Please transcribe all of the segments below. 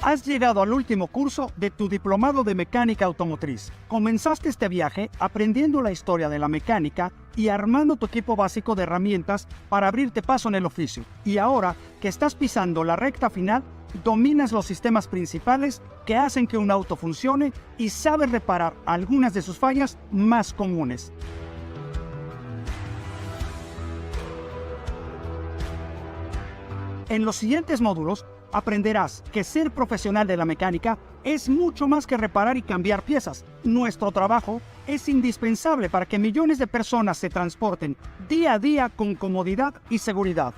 Has llegado al último curso de tu diplomado de mecánica automotriz. Comenzaste este viaje aprendiendo la historia de la mecánica y armando tu equipo básico de herramientas para abrirte paso en el oficio. Y ahora que estás pisando la recta final, dominas los sistemas principales que hacen que un auto funcione y sabes reparar algunas de sus fallas más comunes. En los siguientes módulos, aprenderás que ser profesional de la mecánica es mucho más que reparar y cambiar piezas. Nuestro trabajo es indispensable para que millones de personas se transporten día a día con comodidad y seguridad.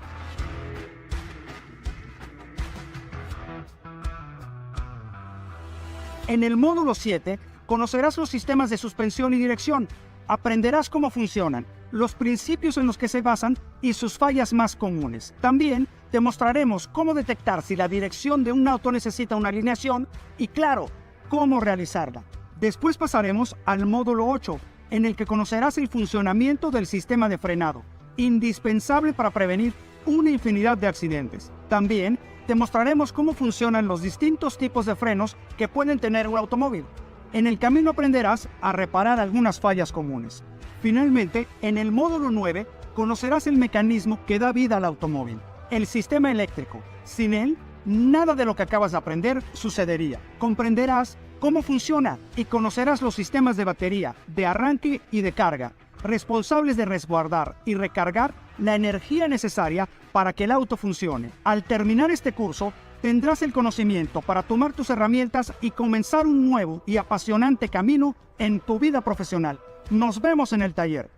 En el módulo 7, conocerás los sistemas de suspensión y dirección. Aprenderás cómo funcionan, los principios en los que se basan y sus fallas más comunes. También te mostraremos cómo detectar si la dirección de un auto necesita una alineación y, claro, cómo realizarla. Después pasaremos al módulo 8, en el que conocerás el funcionamiento del sistema de frenado, indispensable para prevenir una infinidad de accidentes. También te mostraremos cómo funcionan los distintos tipos de frenos que pueden tener un automóvil. En el camino aprenderás a reparar algunas fallas comunes. Finalmente, en el módulo 9, conocerás el mecanismo que da vida al automóvil, el sistema eléctrico. Sin él, nada de lo que acabas de aprender sucedería. Comprenderás cómo funciona y conocerás los sistemas de batería, de arranque y de carga, responsables de resguardar y recargar la energía necesaria para que el auto funcione. Al terminar este curso, tendrás el conocimiento para tomar tus herramientas y comenzar un nuevo y apasionante camino en tu vida profesional. Nos vemos en el taller.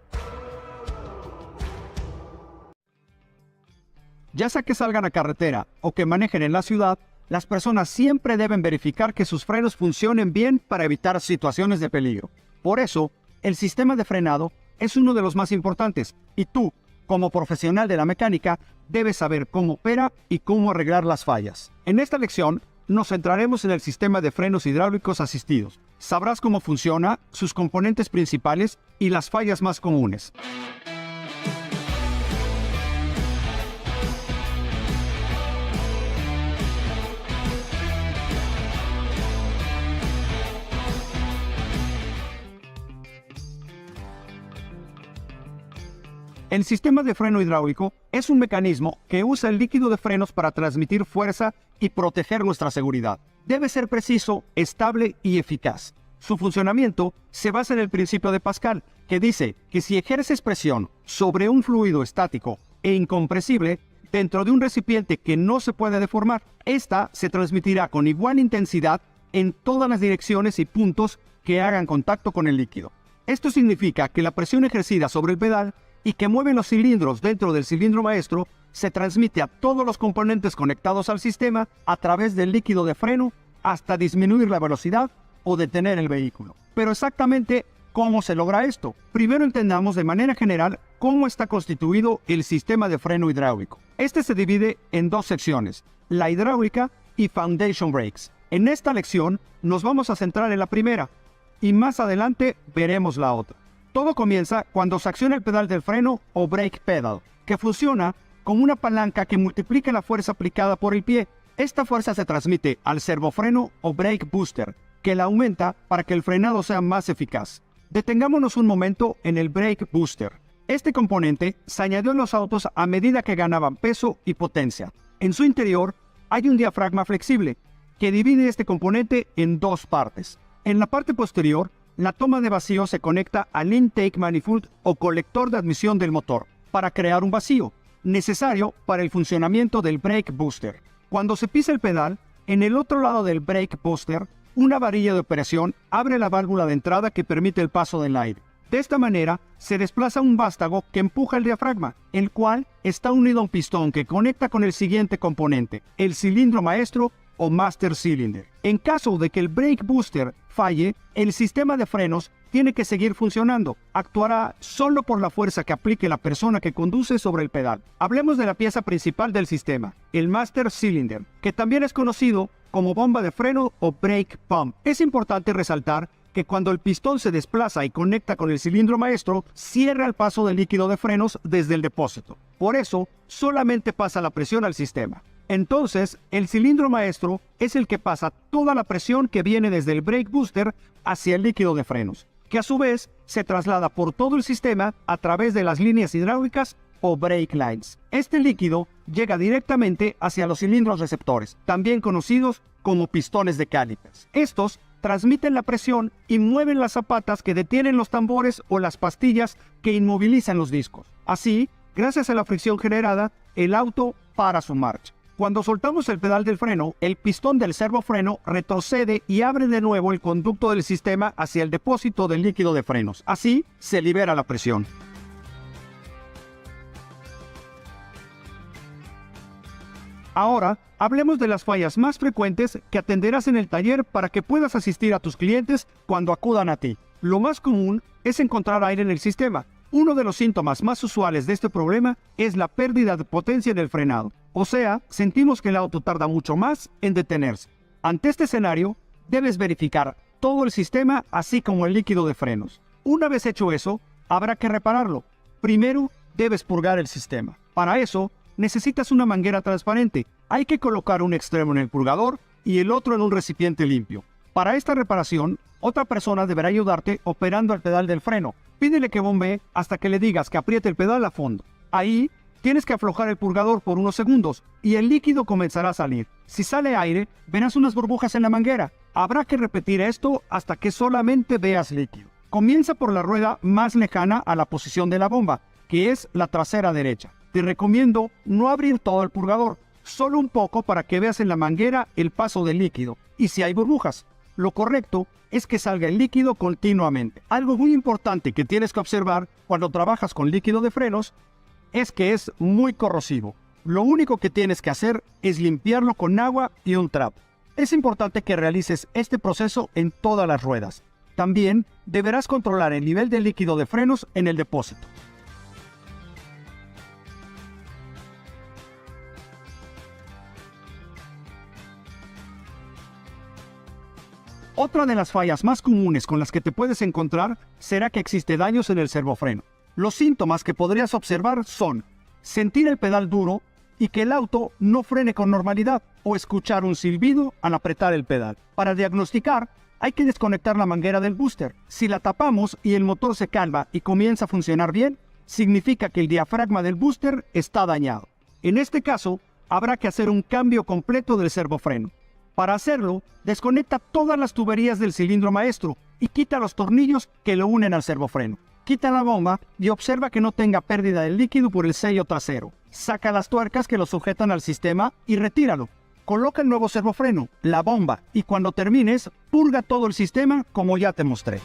Ya sea que salgan a carretera o que manejen en la ciudad, las personas siempre deben verificar que sus frenos funcionen bien para evitar situaciones de peligro. Por eso, el sistema de frenado es uno de los más importantes y tú, como profesional de la mecánica, debes saber cómo opera y cómo arreglar las fallas. En esta lección nos centraremos en el sistema de frenos hidráulicos asistidos. Sabrás cómo funciona, sus componentes principales y las fallas más comunes. El sistema de freno hidráulico es un mecanismo que usa el líquido de frenos para transmitir fuerza y proteger nuestra seguridad. Debe ser preciso, estable y eficaz. Su funcionamiento se basa en el principio de Pascal, que dice que si ejerces presión sobre un fluido estático e incompresible dentro de un recipiente que no se puede deformar, esta se transmitirá con igual intensidad en todas las direcciones y puntos que hagan contacto con el líquido. Esto significa que la presión ejercida sobre el pedal y que mueven los cilindros dentro del cilindro maestro se transmite a todos los componentes conectados al sistema a través del líquido de freno hasta disminuir la velocidad o detener el vehículo. Pero exactamente, ¿cómo se logra esto? Primero entendamos de manera general cómo está constituido el sistema de freno hidráulico. Este se divide en dos secciones, la hidráulica y foundation brakes. En esta lección nos vamos a centrar en la primera y más adelante veremos la otra. Todo comienza cuando se acciona el pedal del freno o brake pedal, que funciona como una palanca que multiplica la fuerza aplicada por el pie. Esta fuerza se transmite al servofreno o brake booster, que la aumenta para que el frenado sea más eficaz. Detengámonos un momento en el brake booster. Este componente se añadió en los autos a medida que ganaban peso y potencia. En su interior hay un diafragma flexible, que divide este componente en dos partes. En la parte posterior, la toma de vacío se conecta al intake manifold o colector de admisión del motor para crear un vacío, necesario para el funcionamiento del brake booster. Cuando se pisa el pedal, en el otro lado del brake booster, una varilla de operación abre la válvula de entrada que permite el paso del aire. De esta manera, se desplaza un vástago que empuja el diafragma, el cual está unido a un pistón que conecta con el siguiente componente, el cilindro maestro o master cylinder. En caso de que el brake booster falle, el sistema de frenos tiene que seguir funcionando. Actuará solo por la fuerza que aplique la persona que conduce sobre el pedal. Hablemos de la pieza principal del sistema, el master cylinder, que también es conocido como bomba de freno o brake pump. Es importante resaltar que cuando el pistón se desplaza y conecta con el cilindro maestro, cierra el paso del líquido de frenos desde el depósito. Por eso, solamente pasa la presión al sistema. Entonces, el cilindro maestro es el que pasa toda la presión que viene desde el brake booster hacia el líquido de frenos, que a su vez se traslada por todo el sistema a través de las líneas hidráulicas o brake lines. Este líquido llega directamente hacia los cilindros receptores, también conocidos como pistones de calipers. Estos transmiten la presión y mueven las zapatas que detienen los tambores o las pastillas que inmovilizan los discos. Así, gracias a la fricción generada, el auto para su marcha. Cuando soltamos el pedal del freno, el pistón del servofreno retrocede y abre de nuevo el conducto del sistema hacia el depósito del líquido de frenos. Así, se libera la presión. Ahora, hablemos de las fallas más frecuentes que atenderás en el taller para que puedas asistir a tus clientes cuando acudan a ti. Lo más común es encontrar aire en el sistema. Uno de los síntomas más usuales de este problema es la pérdida de potencia en el frenado. O sea, sentimos que el auto tarda mucho más en detenerse. Ante este escenario, debes verificar todo el sistema así como el líquido de frenos. Una vez hecho eso, habrá que repararlo. Primero, debes purgar el sistema. Para eso, necesitas una manguera transparente. Hay que colocar un extremo en el purgador y el otro en un recipiente limpio. Para esta reparación, otra persona deberá ayudarte operando el pedal del freno. Pídele que bombee hasta que le digas que apriete el pedal a fondo. Ahí, tienes que aflojar el purgador por unos segundos y el líquido comenzará a salir. Si sale aire, verás unas burbujas en la manguera. Habrá que repetir esto hasta que solamente veas líquido. Comienza por la rueda más lejana a la posición de la bomba, que es la trasera derecha. Te recomiendo no abrir todo el purgador, solo un poco para que veas en la manguera el paso del líquido y si hay burbujas. Lo correcto es que salga el líquido continuamente. Algo muy importante que tienes que observar cuando trabajas con líquido de frenos es que es muy corrosivo. Lo único que tienes que hacer es limpiarlo con agua y un trapo. Es importante que realices este proceso en todas las ruedas. También deberás controlar el nivel de líquido de frenos en el depósito. Otra de las fallas más comunes con las que te puedes encontrar será que existe daños en el servofreno. Los síntomas que podrías observar son sentir el pedal duro y que el auto no frene con normalidad o escuchar un silbido al apretar el pedal. Para diagnosticar, hay que desconectar la manguera del booster. Si la tapamos y el motor se calma y comienza a funcionar bien, significa que el diafragma del booster está dañado. En este caso, habrá que hacer un cambio completo del servofreno. Para hacerlo, desconecta todas las tuberías del cilindro maestro y quita los tornillos que lo unen al servofreno. Quita la bomba y observa que no tenga pérdida de líquido por el sello trasero. Saca las tuercas que lo sujetan al sistema y retíralo. Coloca el nuevo servofreno, la bomba y cuando termines, purga todo el sistema como ya te mostré.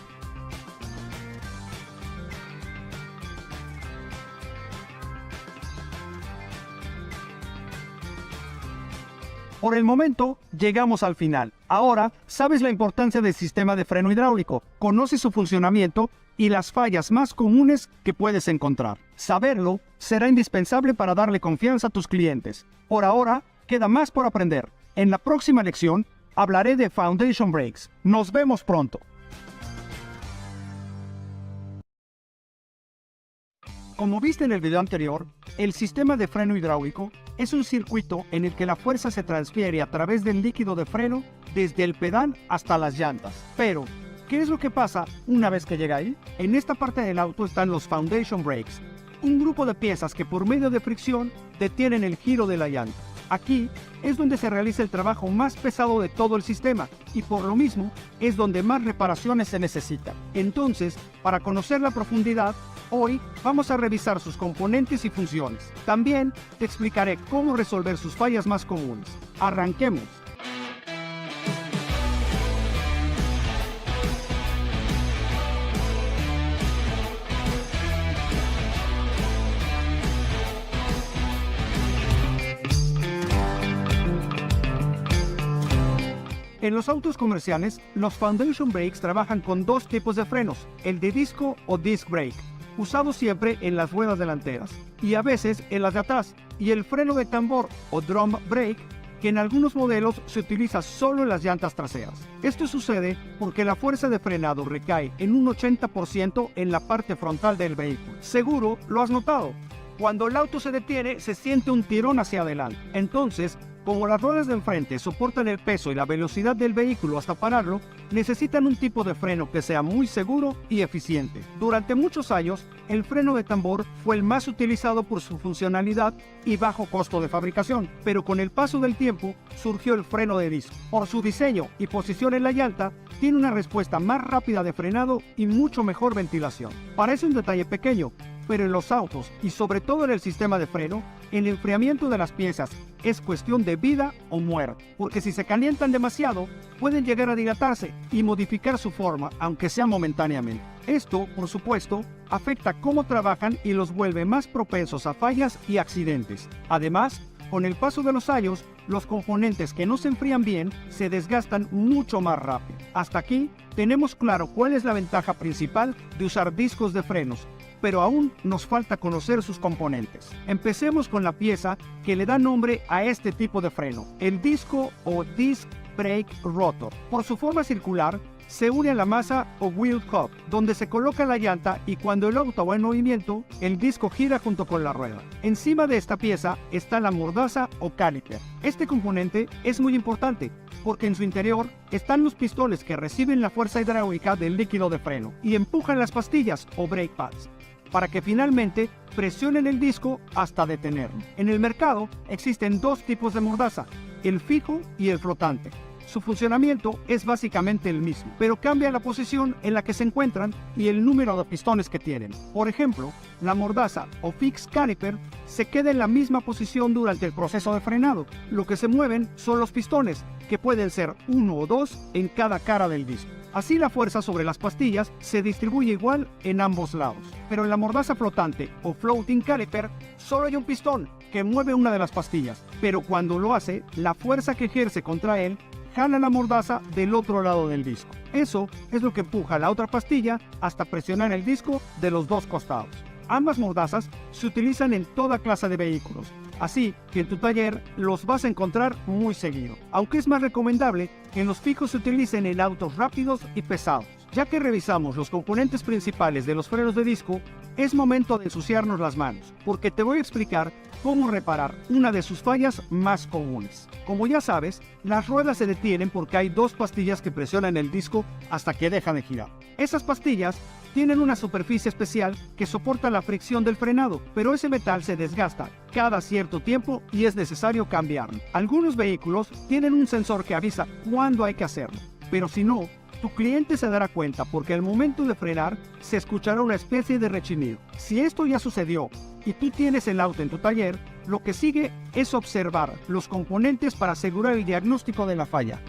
Por el momento, llegamos al final. Ahora, sabes la importancia del sistema de freno hidráulico, conoces su funcionamiento y las fallas más comunes que puedes encontrar. Saberlo será indispensable para darle confianza a tus clientes. Por ahora, queda más por aprender. En la próxima lección, hablaré de Foundation Brakes. Nos vemos pronto. Como viste en el video anterior, el sistema de freno hidráulico es un circuito en el que la fuerza se transfiere a través del líquido de freno desde el pedal hasta las llantas. Pero, ¿qué es lo que pasa una vez que llega ahí? En esta parte del auto están los Foundation Brakes, un grupo de piezas que por medio de fricción detienen el giro de la llanta. Aquí es donde se realiza el trabajo más pesado de todo el sistema y por lo mismo es donde más reparaciones se necesitan. Entonces, para conocer la profundidad, hoy vamos a revisar sus componentes y funciones. También te explicaré cómo resolver sus fallas más comunes. ¡Arranquemos! En los autos comerciales, los Foundation Brakes trabajan con dos tipos de frenos, el de disco o disc brake, usado siempre en las ruedas delanteras y a veces en las de atrás, y el freno de tambor o drum brake, que en algunos modelos se utiliza solo en las llantas traseras. Esto sucede porque la fuerza de frenado recae en un 80% en la parte frontal del vehículo. Seguro lo has notado. Cuando el auto se detiene, se siente un tirón hacia adelante. Entonces, Como las ruedas de enfrente soportan el peso y la velocidad del vehículo hasta pararlo, necesitan un tipo de freno que sea muy seguro y eficiente. Durante muchos años, el freno de tambor fue el más utilizado por su funcionalidad y bajo costo de fabricación, pero con el paso del tiempo surgió el freno de disco. Por su diseño y posición en la llanta, tiene una respuesta más rápida de frenado y mucho mejor ventilación. Parece un detalle pequeño, pero en los autos y sobre todo en el sistema de freno, el enfriamiento de las piezas es cuestión de vida o muerte, porque si se calientan demasiado, pueden llegar a dilatarse y modificar su forma, aunque sea momentáneamente. Esto, por supuesto, afecta cómo trabajan y los vuelve más propensos a fallas y accidentes. Además, con el paso de los años, los componentes que no se enfrían bien se desgastan mucho más rápido. Hasta aquí tenemos claro cuál es la ventaja principal de usar discos de frenos, pero aún nos falta conocer sus componentes. Empecemos con la pieza que le da nombre a este tipo de freno, el disco o Disc Brake Rotor. Por su forma circular, se une a la masa o wheel hub, donde se coloca la llanta y cuando el auto va en movimiento, el disco gira junto con la rueda. Encima de esta pieza está la mordaza o caliper. Este componente es muy importante porque en su interior están los pistones que reciben la fuerza hidráulica del líquido de freno y empujan las pastillas o brake pads para que finalmente presionen el disco hasta detenerlo. En el mercado existen dos tipos de mordaza, el fijo y el flotante. Su funcionamiento es básicamente el mismo, pero cambia la posición en la que se encuentran y el número de pistones que tienen. Por ejemplo, la mordaza o fixed caliper se queda en la misma posición durante el proceso de frenado. Lo que se mueven son los pistones, que pueden ser uno o dos en cada cara del disco. Así la fuerza sobre las pastillas se distribuye igual en ambos lados. Pero en la mordaza flotante o floating caliper solo hay un pistón que mueve una de las pastillas, pero cuando lo hace, la fuerza que ejerce contra él jala la mordaza del otro lado del disco. Eso es lo que empuja la otra pastilla hasta presionar el disco de los dos costados. Ambas mordazas se utilizan en toda clase de vehículos, así que en tu taller los vas a encontrar muy seguido, aunque es más recomendable que los fijos se utilicen en autos rápidos y pesados. Ya que revisamos los componentes principales de los frenos de disco, es momento de ensuciarnos las manos, porque te voy a explicar cómo reparar una de sus fallas más comunes. Como ya sabes, las ruedas se detienen porque hay dos pastillas que presionan el disco hasta que dejan de girar. Esas pastillas tienen una superficie especial que soporta la fricción del frenado, pero ese metal se desgasta cada cierto tiempo y es necesario cambiarlo. Algunos vehículos tienen un sensor que avisa cuándo hay que hacerlo, pero si no, tu cliente se dará cuenta porque al momento de frenar se escuchará una especie de rechinido. Si esto ya sucedió y tú tienes el auto en tu taller, lo que sigue es observar los componentes para asegurar el diagnóstico de la falla.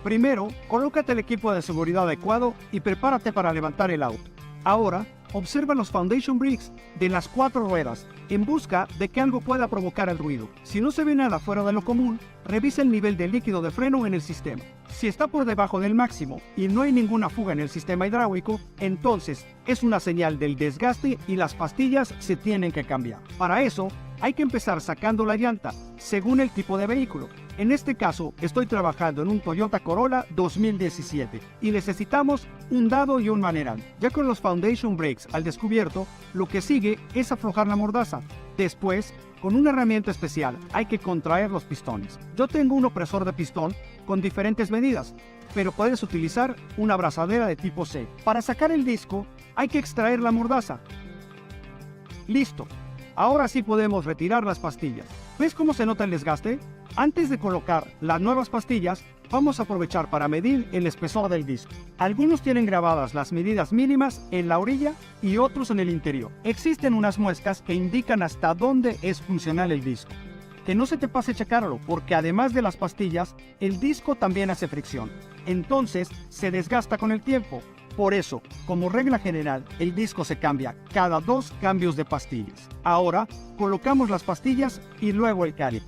Primero, colócate el equipo de seguridad adecuado y prepárate para levantar el auto. Ahora, observa los foundation bricks de las 4 ruedas en busca de que algo pueda provocar el ruido. Si no se ve nada fuera de lo común, revisa el nivel de líquido de freno en el sistema. Si está por debajo del máximo y no hay ninguna fuga en el sistema hidráulico, entonces es una señal del desgaste y las pastillas se tienen que cambiar. Para eso, hay que empezar sacando la llanta según el tipo de vehículo. En este caso, estoy trabajando en un Toyota Corolla 2017 y necesitamos un dado y un maneral. Ya con los foundation brakes al descubierto, lo que sigue es aflojar la mordaza. Después, con una herramienta especial, hay que contraer los pistones. Yo tengo un opresor de pistón con diferentes medidas, pero puedes utilizar una abrazadera de tipo C. Para sacar el disco, hay que extraer la mordaza. ¡Listo! Ahora sí podemos retirar las pastillas. ¿Ves cómo se nota el desgaste? Antes de colocar las nuevas pastillas, vamos a aprovechar para medir el espesor del disco. Algunos tienen grabadas las medidas mínimas en la orilla y otros en el interior. Existen unas muescas que indican hasta dónde es funcional el disco. Que no se te pase checarlo, porque además de las pastillas, el disco también hace fricción. Entonces, se desgasta con el tiempo. Por eso, como regla general, el disco se cambia cada 2 cambios de pastillas. Ahora, colocamos las pastillas y luego el caliper.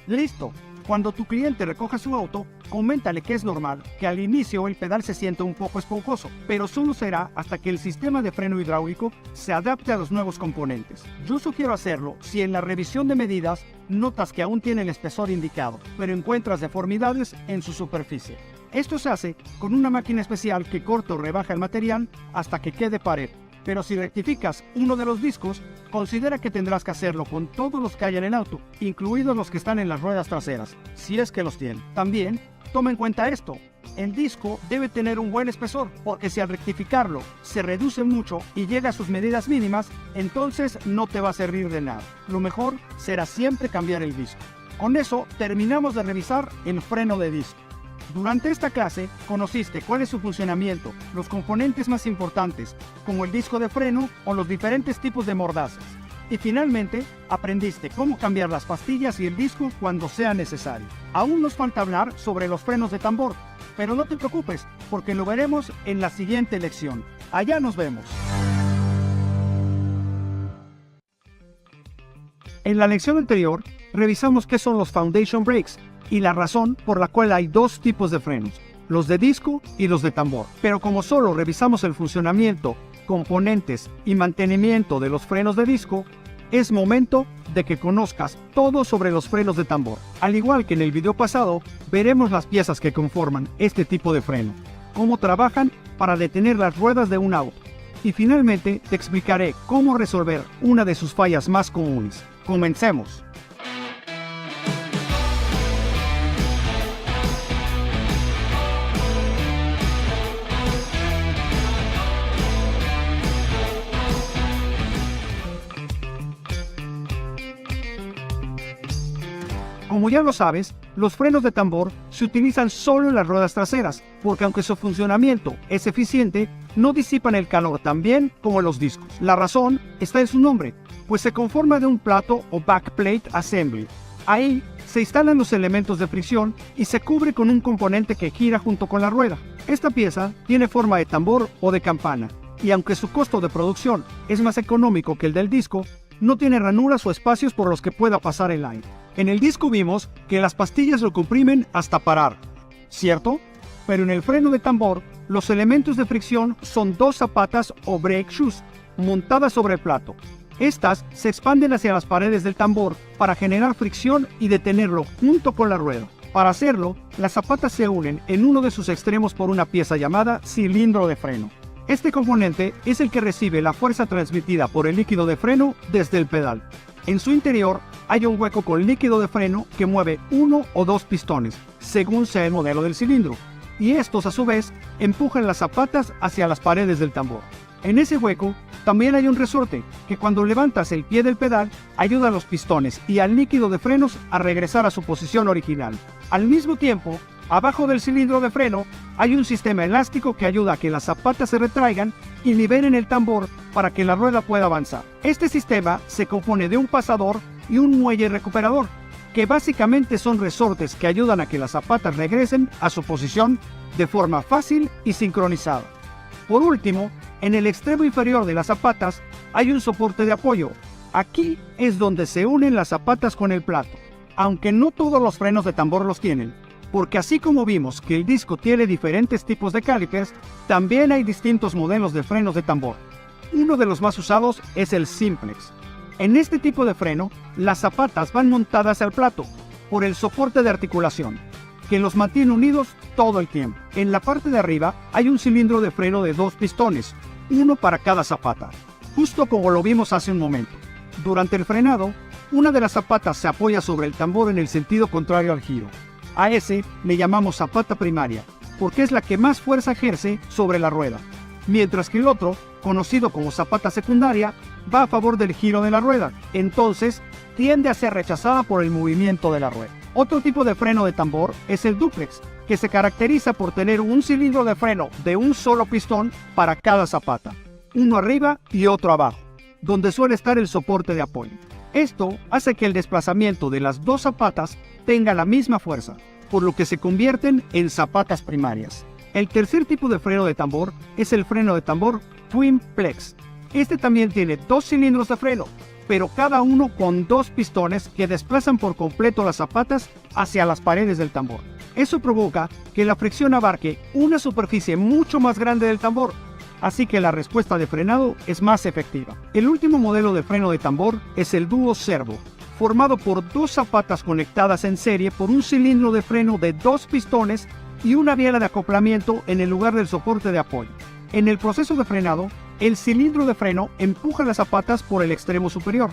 ¡Listo! Cuando tu cliente recoja su auto, coméntale que es normal que al inicio el pedal se sienta un poco esponjoso, pero solo será hasta que el sistema de freno hidráulico se adapte a los nuevos componentes. Yo sugiero hacerlo si en la revisión de medidas notas que aún tiene el espesor indicado, pero encuentras deformidades en su superficie. Esto se hace con una máquina especial que corta o rebaja el material hasta que quede pared. Pero si rectificas uno de los discos, considera que tendrás que hacerlo con todos los que hay en el auto, incluidos los que están en las ruedas traseras, si es que los tienen. También, toma en cuenta esto. El disco debe tener un buen espesor, porque si al rectificarlo se reduce mucho y llega a sus medidas mínimas, entonces no te va a servir de nada. Lo mejor será siempre cambiar el disco. Con eso terminamos de revisar el freno de disco. Durante esta clase conociste cuál es su funcionamiento, los componentes más importantes, como el disco de freno o los diferentes tipos de mordazas. Y finalmente, aprendiste cómo cambiar las pastillas y el disco cuando sea necesario. Aún nos falta hablar sobre los frenos de tambor, pero no te preocupes, porque lo veremos en la siguiente lección. Allá nos vemos. En la lección anterior, revisamos qué son los Foundation Brakes y la razón por la cual hay dos tipos de frenos, los de disco y los de tambor. Pero como solo revisamos el funcionamiento, componentes y mantenimiento de los frenos de disco, es momento de que conozcas todo sobre los frenos de tambor. Al igual que en el video pasado, veremos las piezas que conforman este tipo de freno, cómo trabajan para detener las ruedas de un auto. Y finalmente te explicaré cómo resolver una de sus fallas más comunes. Comencemos. Como ya lo sabes, los frenos de tambor se utilizan solo en las ruedas traseras, porque aunque su funcionamiento es eficiente, no disipan el calor tan bien como los discos. La razón está en su nombre, pues se conforma de un plato o backplate assembly. Ahí se instalan los elementos de fricción y se cubre con un componente que gira junto con la rueda. Esta pieza tiene forma de tambor o de campana, y aunque su costo de producción es más económico que el del disco, no tiene ranuras o espacios por los que pueda pasar el aire. En el disco vimos que las pastillas lo comprimen hasta parar, ¿cierto? Pero en el freno de tambor, los elementos de fricción son dos zapatas o brake shoes montadas sobre el plato. Estas se expanden hacia las paredes del tambor para generar fricción y detenerlo junto con la rueda. Para hacerlo, las zapatas se unen en uno de sus extremos por una pieza llamada cilindro de freno. Este componente es el que recibe la fuerza transmitida por el líquido de freno desde el pedal. En su interior hay un hueco con líquido de freno que mueve uno o dos pistones, según sea el modelo del cilindro, y estos a su vez empujan las zapatas hacia las paredes del tambor. En ese hueco también hay un resorte que cuando levantas el pie del pedal ayuda a los pistones y al líquido de frenos a regresar a su posición original. Al mismo tiempo, abajo del cilindro de freno hay un sistema elástico que ayuda a que las zapatas se retraigan y liberen el tambor para que la rueda pueda avanzar. Este sistema se compone de un pasador y un muelle recuperador, que básicamente son resortes que ayudan a que las zapatas regresen a su posición de forma fácil y sincronizada. Por último, en el extremo inferior de las zapatas hay un soporte de apoyo. Aquí es donde se unen las zapatas con el plato, aunque no todos los frenos de tambor los tienen, porque así como vimos que el disco tiene diferentes tipos de calipers, también hay distintos modelos de frenos de tambor. Uno de los más usados es el Simplex. En este tipo de freno, las zapatas van montadas al plato por el soporte de articulación, que los mantiene unidos todo el tiempo. En la parte de arriba hay un cilindro de freno de dos pistones, uno para cada zapata, justo como lo vimos hace un momento. Durante el frenado, una de las zapatas se apoya sobre el tambor en el sentido contrario al giro. A ese le llamamos zapata primaria, porque es la que más fuerza ejerce sobre la rueda, mientras que el otro, conocido como zapata secundaria, va a favor del giro de la rueda, entonces tiende a ser rechazada por el movimiento de la rueda. Otro tipo de freno de tambor es el duplex, que se caracteriza por tener un cilindro de freno de un solo pistón para cada zapata, uno arriba y otro abajo, donde suele estar el soporte de apoyo. Esto hace que el desplazamiento de las dos zapatas tenga la misma fuerza, por lo que se convierten en zapatas primarias. El tercer tipo de freno de tambor es el freno de tambor Twin Plex. Este también tiene dos cilindros de freno, pero cada uno con dos pistones que desplazan por completo las zapatas hacia las paredes del tambor. Eso provoca que la fricción abarque una superficie mucho más grande del tambor, así que la respuesta de frenado es más efectiva. El último modelo de freno de tambor es el Duo Servo, formado por dos zapatas conectadas en serie por un cilindro de freno de dos pistones y una biela de acoplamiento en el lugar del soporte de apoyo. En el proceso de frenado, el cilindro de freno empuja las zapatas por el extremo superior,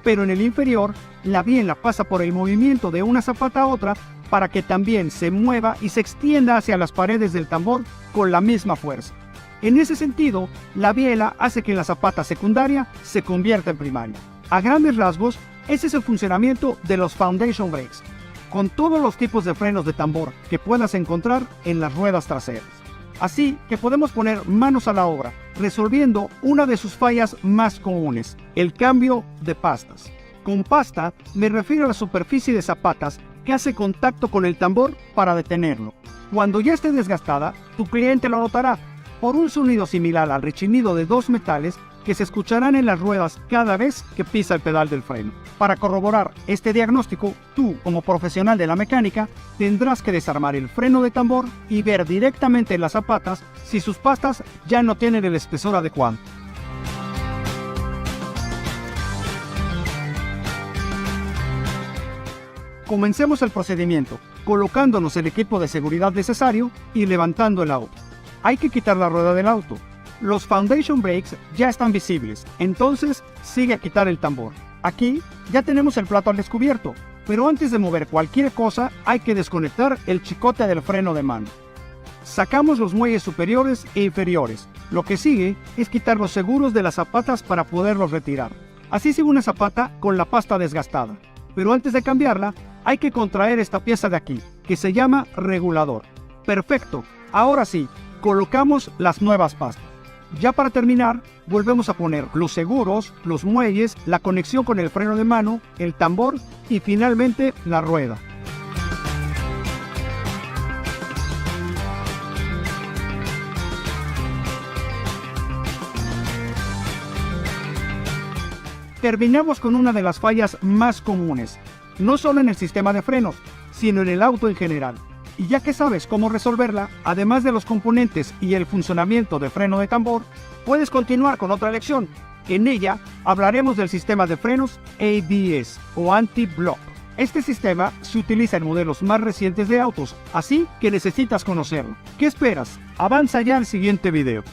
pero en el inferior, la biela pasa por el movimiento de una zapata a otra para que también se mueva y se extienda hacia las paredes del tambor con la misma fuerza. En ese sentido, la biela hace que la zapata secundaria se convierta en primaria. A grandes rasgos, ese es el funcionamiento de los Foundation Brakes, con todos los tipos de frenos de tambor que puedas encontrar en las ruedas traseras. Así que podemos poner manos a la obra, resolviendo una de sus fallas más comunes, el cambio de pastas. Con pasta me refiero a la superficie de zapatas que hace contacto con el tambor para detenerlo. Cuando ya esté desgastada, tu cliente lo notará por un sonido similar al rechinido de dos metales que se escucharán en las ruedas cada vez que pisa el pedal del freno. Para corroborar este diagnóstico, tú, como profesional de la mecánica, tendrás que desarmar el freno de tambor y ver directamente en las zapatas si sus pastas ya no tienen el espesor adecuado. Comencemos el procedimiento, colocándonos el equipo de seguridad necesario y levantando el auto. Hay que quitar la rueda del auto. Los Foundation Brakes ya están visibles, entonces sigue a quitar el tambor. Aquí ya tenemos el plato al descubierto, pero antes de mover cualquier cosa hay que desconectar el chicote del freno de mano. Sacamos los muelles superiores e inferiores. Lo que sigue es quitar los seguros de las zapatas para poderlos retirar. Así sigue una zapata con la pasta desgastada. Pero antes de cambiarla, hay que contraer esta pieza de aquí, que se llama regulador. Perfecto, ahora sí, colocamos las nuevas pastas. Ya para terminar, volvemos a poner los seguros, los muelles, la conexión con el freno de mano, el tambor y finalmente la rueda. Terminamos con una de las fallas más comunes, no solo en el sistema de frenos, sino en el auto en general. Y ya que sabes cómo resolverla, además de los componentes y el funcionamiento de freno de tambor, puedes continuar con otra lección. En ella hablaremos del sistema de frenos ABS o Anti-Block. Este sistema se utiliza en modelos más recientes de autos, así que necesitas conocerlo. ¿Qué esperas? Avanza ya al siguiente video.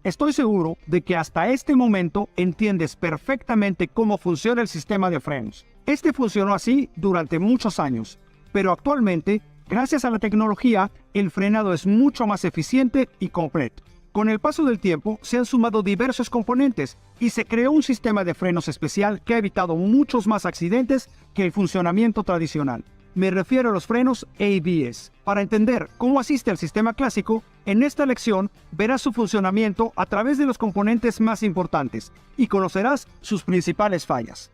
Estoy seguro de que hasta este momento entiendes perfectamente cómo funciona el sistema de frenos. Este funcionó así durante muchos años, pero actualmente, gracias a la tecnología, el frenado es mucho más eficiente y completo. Con el paso del tiempo, se han sumado diversos componentes y se creó un sistema de frenos especial que ha evitado muchos más accidentes que el funcionamiento tradicional. Me refiero a los frenos ABS. Para entender cómo asiste el sistema clásico, en esta lección verás su funcionamiento a través de los componentes más importantes y conocerás sus principales fallas.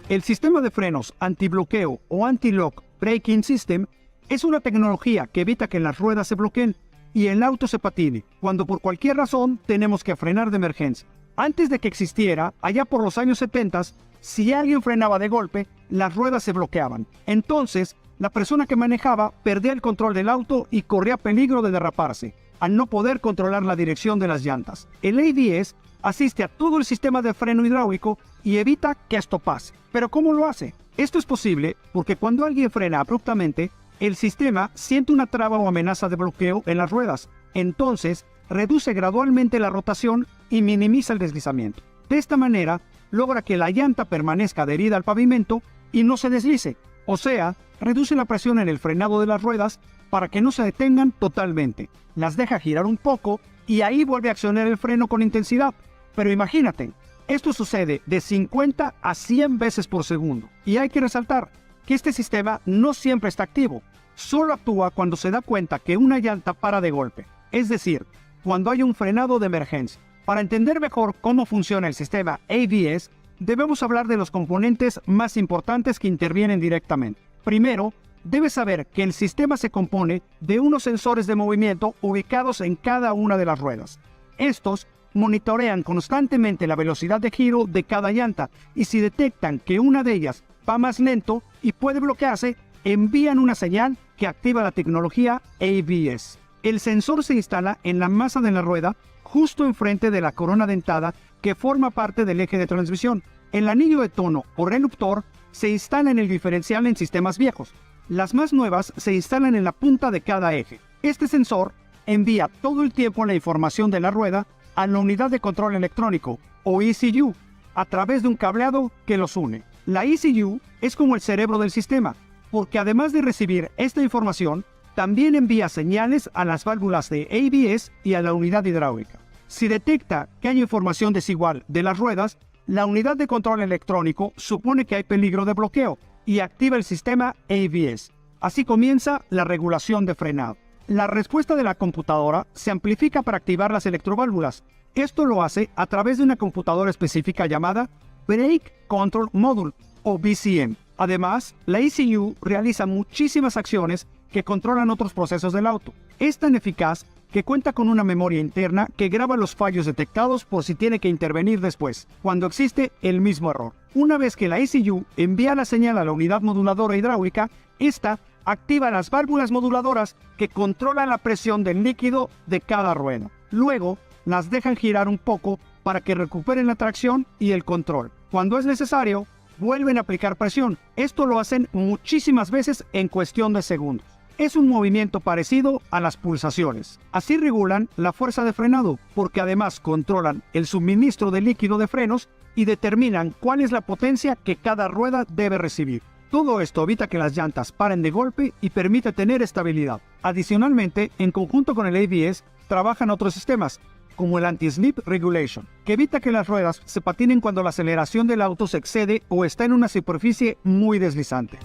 El sistema de frenos antibloqueo o anti-lock braking system es una tecnología que evita que las ruedas se bloqueen y el auto se patine cuando por cualquier razón tenemos que frenar de emergencia. Antes de que existiera, allá por los años 70, si alguien frenaba de golpe, las ruedas se bloqueaban. Entonces, la persona que manejaba perdía el control del auto y corría peligro de derraparse, al no poder controlar la dirección de las llantas. El ABS asiste a todo el sistema de freno hidráulico y evita que esto pase. ¿Pero cómo lo hace? Esto es posible porque cuando alguien frena abruptamente, el sistema siente una traba o amenaza de bloqueo en las ruedas. Entonces, reduce gradualmente la rotación y minimiza el deslizamiento. De esta manera, logra que la llanta permanezca adherida al pavimento y no se deslice. O sea, reduce la presión en el frenado de las ruedas para que no se detengan totalmente. Las deja girar un poco y ahí vuelve a accionar el freno con intensidad. Pero imagínate, esto sucede de 50 a 100 veces por segundo. Y hay que resaltar que este sistema no siempre está activo. Solo actúa cuando se da cuenta que una llanta para de golpe. Es decir, cuando hay un frenado de emergencia. Para entender mejor cómo funciona el sistema ABS, debemos hablar de los componentes más importantes que intervienen directamente. Primero, debes saber que el sistema se compone de unos sensores de movimiento ubicados en cada una de las ruedas. Estos monitorean constantemente la velocidad de giro de cada llanta y si detectan que una de ellas va más lento y puede bloquearse, envían una señal que activa la tecnología ABS. El sensor se instala en la masa de la rueda justo enfrente de la corona dentada que forma parte del eje de transmisión. El anillo de tono o reductor se instala en el diferencial en sistemas viejos. Las más nuevas se instalan en la punta de cada eje. Este sensor envía todo el tiempo la información de la rueda a la unidad de control electrónico, o ECU, a través de un cableado que los une. La ECU es como el cerebro del sistema, porque además de recibir esta información, también envía señales a las válvulas de ABS y a la unidad hidráulica. Si detecta que hay información desigual de las ruedas, la unidad de control electrónico supone que hay peligro de bloqueo y activa el sistema ABS. Así comienza la regulación de frenado. La respuesta de la computadora se amplifica para activar las electroválvulas. Esto lo hace a través de una computadora específica llamada Brake Control Module o BCM. Además, la ECU realiza muchísimas acciones que controlan otros procesos del auto. Es tan eficaz que cuenta con una memoria interna que graba los fallos detectados por si tiene que intervenir después, cuando existe el mismo error. Una vez que la ECU envía la señal a la unidad moduladora hidráulica, esta activa las válvulas moduladoras que controlan la presión del líquido de cada rueda. Luego, las dejan girar un poco para que recuperen la tracción y el control. Cuando es necesario, vuelven a aplicar presión. Esto lo hacen muchísimas veces en cuestión de segundos. Es un movimiento parecido a las pulsaciones. Así regulan la fuerza de frenado, porque además controlan el suministro de líquido de frenos y determinan cuál es la potencia que cada rueda debe recibir. Todo esto evita que las llantas paren de golpe y permite tener estabilidad. Adicionalmente, en conjunto con el ABS, trabajan otros sistemas, como el Anti-Slip Regulation, que evita que las ruedas se patinen cuando la aceleración del auto se excede o está en una superficie muy deslizante.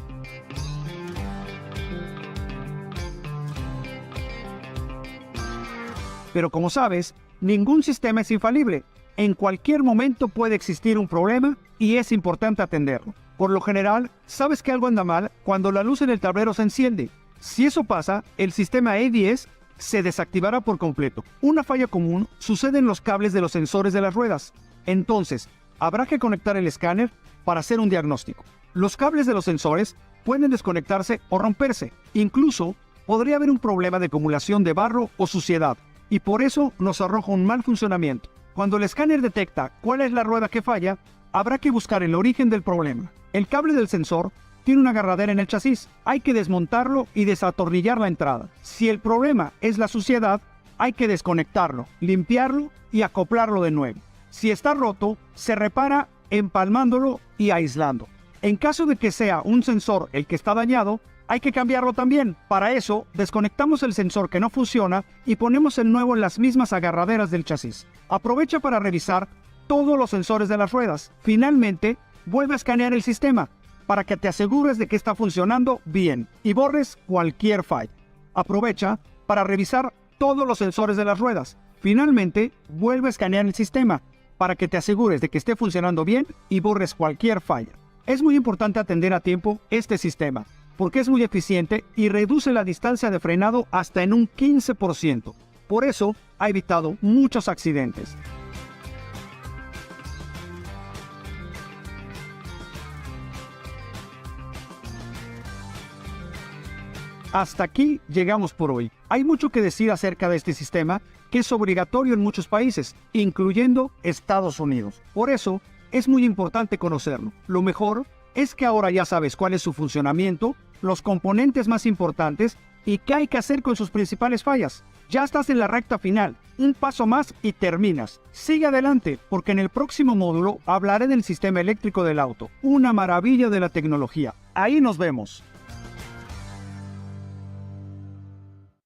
Pero como sabes, ningún sistema es infalible. En cualquier momento puede existir un problema y es importante atenderlo. Por lo general, sabes que algo anda mal cuando la luz en el tablero se enciende. Si eso pasa, el sistema ABS se desactivará por completo. Una falla común sucede en los cables de los sensores de las ruedas. Entonces, habrá que conectar el escáner para hacer un diagnóstico. Los cables de los sensores pueden desconectarse o romperse. Incluso, podría haber un problema de acumulación de barro o suciedad, y por eso nos arroja un mal funcionamiento. Cuando el escáner detecta cuál es la rueda que falla, habrá que buscar el origen del problema. El cable del sensor tiene una agarradera en el chasis. Hay que desmontarlo y desatornillar la entrada. Si el problema es la suciedad, hay que desconectarlo, limpiarlo y acoplarlo de nuevo. Si está roto, se repara empalmándolo y aislando. En caso de que sea un sensor el que está dañado, hay que cambiarlo también. Para eso, desconectamos el sensor que no funciona y ponemos el nuevo en las mismas agarraderas del chasis. Aprovecha para revisar todos los sensores de las ruedas. Finalmente, vuelve a escanear el sistema para que te asegures de que está funcionando bien y borres cualquier falla. Aprovecha para revisar todos los sensores de las ruedas. Finalmente, vuelve a escanear el sistema para que te asegures de que esté funcionando bien y borres cualquier falla. Es muy importante atender a tiempo este sistema, porque es muy eficiente y reduce la distancia de frenado hasta en un 15%. Por eso, ha evitado muchos accidentes. Hasta aquí llegamos por hoy. Hay mucho que decir acerca de este sistema que es obligatorio en muchos países, incluyendo Estados Unidos. Por eso, es muy importante conocerlo. Lo mejor es que ahora ya sabes cuál es su funcionamiento, los componentes más importantes y qué hay que hacer con sus principales fallas. Ya estás en la recta final. Un paso más y terminas. Sigue adelante, porque en el próximo módulo hablaré del sistema eléctrico del auto. Una maravilla de la tecnología. Ahí nos vemos.